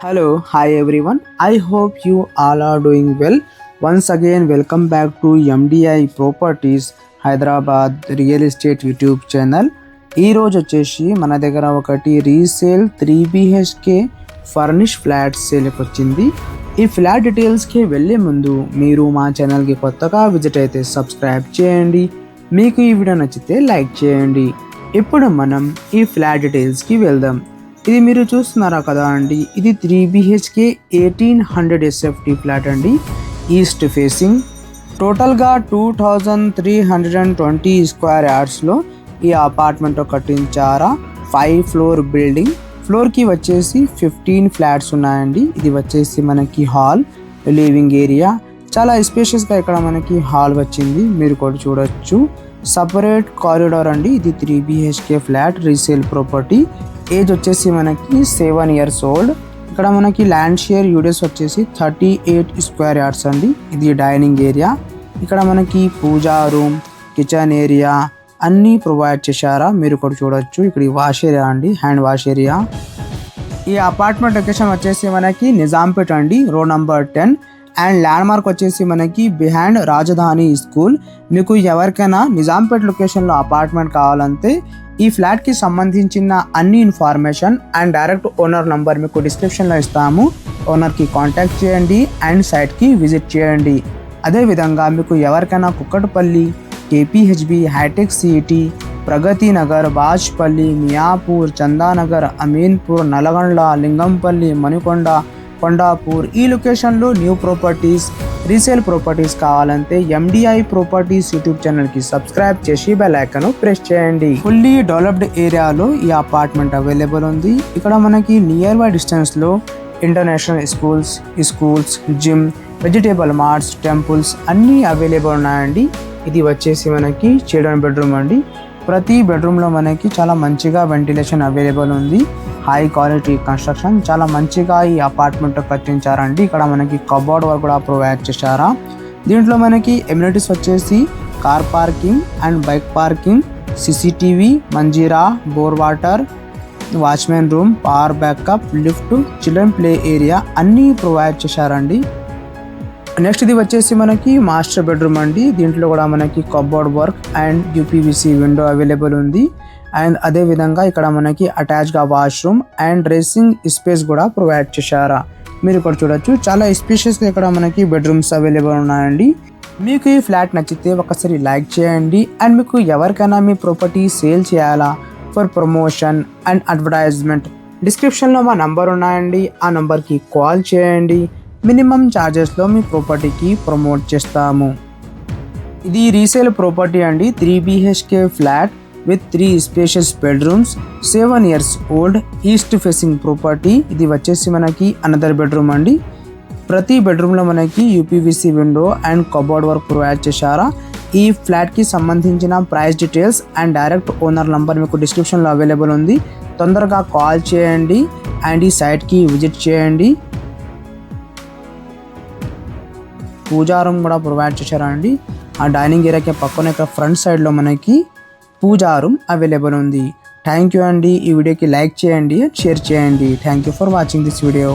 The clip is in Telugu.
Hello, hi everyone. I hope you all are doing well. Once again, welcome back to MDI Properties Hyderabad Real Estate YouTube channel. ఈ రోజు వచ్చేసి మన దగ్గర ఒకటి రీసేల్ 3BHK ఫర్నిష్ ఫ్లాట్ సేల్కి వచ్చింది. ఈ ఫ్లాట్ డీటెయిల్స్కి వెళ్ళే ముందు మీరు మా ఛానల్కి కొత్తగా విజిట్ అయితే సబ్స్క్రైబ్ చేయండి. మీకు ఈ వీడియో నచ్చితే లైక్ చేయండి. ఇప్పుడు మనం ఈ ఫ్లాట్ డీటెయిల్స్కి వెళ్దాం. ఇది మీరు చూస్తున్నారా కదా అండి, ఇది 3BHK 1800 SFT ఫ్లాట్ అండి. ఈస్ట్ ఫేసింగ్ టోటల్గా 2320 స్క్వేర్ యార్డ్స్లో ఈ అపార్ట్మెంట్ కట్టించారా. 5 floor building. ఫ్లోర్కి వచ్చేసి 15 ఫ్లాట్స్ ఉన్నాయండి. ఇది వచ్చేసి మనకి హాల్, లివింగ్ ఏరియా. చాలా స్పేషియస్గా ఇక్కడ మనకి హాల్ వచ్చింది, మీరు కూడా చూడొచ్చు. సపరేట్ కారిడార్ అండి. ఇది 3BHK flat resale property. Age వచ్చేసి మనకి 7 years ఓల్డ్. ఇక్కడ మనకి ల్యాండ్ షేర్ యూడిఎస్ వచ్చేసి 38 స్క్వేర్ యార్డ్స్ అండి. ఇది డైనింగ్ ఏరియా. ఇక్కడ మనకి పూజా రూమ్, కిచెన్ ఏరియా అన్నీ ప్రొవైడ్ చేశారా, మీరు కూడా చూడొచ్చు. ఇక్కడ వాష్ ఏరియా అండి, హ్యాండ్ వాష్ ఏరియా. ఈ అపార్ట్మెంట్ లొకేషన్ వచ్చేసి మనకి నిజాంపేట్ అండి, road number 10. And land mark వచ్చేసి మనకి బిహైండ్ రాజధాని స్కూల్. మీకు ఎవరికైనా నిజాంపేట్ లొకేషన్లో అపార్ట్మెంట్ కావాలంటే ఈ ఫ్లాట్కి సంబంధించిన అన్ని information and direct owner number మీకు డిస్క్రిప్షన్లో ఇస్తాము. ఓనర్కి కాంటాక్ట్ చేయండి అండ్ సైట్కి విజిట్ చేయండి. అదేవిధంగా మీకు ఎవరికైనా Kukatpally, KPHB, hitech city, Pragathi Nagar, Bajpalli, Miyapur, Chandanagar, Ameenpur, Nalgonda, Lingampalli, Manikonda, Kondapur ఈ లొకేషన్లో న్యూ ప్రాపర్టీస్, రీసేల్ ప్రాపర్టీస్ కావాలంటే MDI ప్రాపర్టీస్ యూట్యూబ్ ఛానల్కి సబ్స్క్రైబ్ చేసి బెల్ ఐకాన్ ప్రెస్ చేయండి. ఫుల్లీ డెవలప్డ్ ఏరియాలో ఈ అపార్ట్మెంట్ అవైలబుల్ ఉంది. ఇక్కడ మనకి నియర్ బై డిస్టెన్స్లో international schools, gym, vegetable marts, temples అన్నీ అవైలబుల్ ఉన్నాయండి. ఇది వచ్చేసి మనకి చిల్డ్రన్ బెడ్రూమ్ అండి. ప్రతి బెడ్రూమ్లో మనకి చాలా మంచిగా వెంటిలేషన్ అవైలబుల్ ఉంది. హై క్వాలిటీ కన్స్ట్రక్షన్, చాలా మంచిగా ఈ అపార్ట్మెంట్ కట్టించారండి. ఇక్కడ మనకి కబోర్డ్ వర్క్ కూడా ప్రొవైడ్ చేశారా. దీంట్లో మనకి ఎమ్యూనిటీస్ వచ్చేసి car parking and bike parking, CCTV, Manjeera, bore water, watchman room, power backup, lift, children play area అన్నీ ప్రొవైడ్ చేశారండి. నెక్స్ట్ ఇది వచ్చేసి మనకి మాస్టర్ బెడ్రూమ్ అండి. దీంట్లో కూడా మనకి cupboard work and UPVC window available ఉంది. అండ్ అదేవిధంగా ఇక్కడ మనకి అటాచ్గా వాష్రూమ్ అండ్ డ్రెస్సింగ్ స్పేస్ కూడా ప్రొవైడ్ చేశారా, మీరు ఇక్కడ చూడొచ్చు. చాలా స్పేషియస్గా ఇక్కడ మనకి బెడ్రూమ్స్ అవైలబుల్ ఉన్నాయండి. మీకు ఈ ఫ్లాట్ నచ్చితే ఒకసారి లైక్ చేయండి. అండ్ మీకు ఎవరికైనా మీ ప్రాపర్టీ సేల్ చేయాలా ఫర్ ప్రమోషన్ అండ్ అడ్వర్టైజ్మెంట్, డిస్క్రిప్షన్లో మా నంబర్ ఉన్నాయండి. ఆ నంబర్కి కాల్ చేయండి. మినిమం ఛార్జెస్లో మీ ప్రాపర్టీకి ప్రమోట్ చేస్తాము. ఇది రీసేల్ ప్రాపర్టీ అండి. 3BHK flat with 3 spacious bedrooms, 7 years old, east facing property. ఇది వచ్చేసి మనకి అనదర్ బెడ్రూమ్ అండి. ప్రతి బెడ్రూమ్లో మనకి UPVC window and cupboard work provide చేశారా. ఈ ఫ్లాట్కి సంబంధించిన price details and direct owner number మీకు డిస్క్రిప్షన్లో అవైలబుల్ ఉంది. తొందరగా కాల్ చేయండి అండ్ ఈ సైట్కి విజిట్ చేయండి. పూజా రూమ్ కూడా ప్రొవైడ్ చేశారా అండి. ఆ డైనింగ్ ఏరియాకి పక్కన ఇక్కడ ఫ్రంట్ సైడ్లో మనకి పూజా రూమ్ అవైలబుల్ ఉంది. థ్యాంక్ యూ అండి. ఈ వీడియోకి లైక్ చేయండి, షేర్ చేయండి. Thank you for watching this video.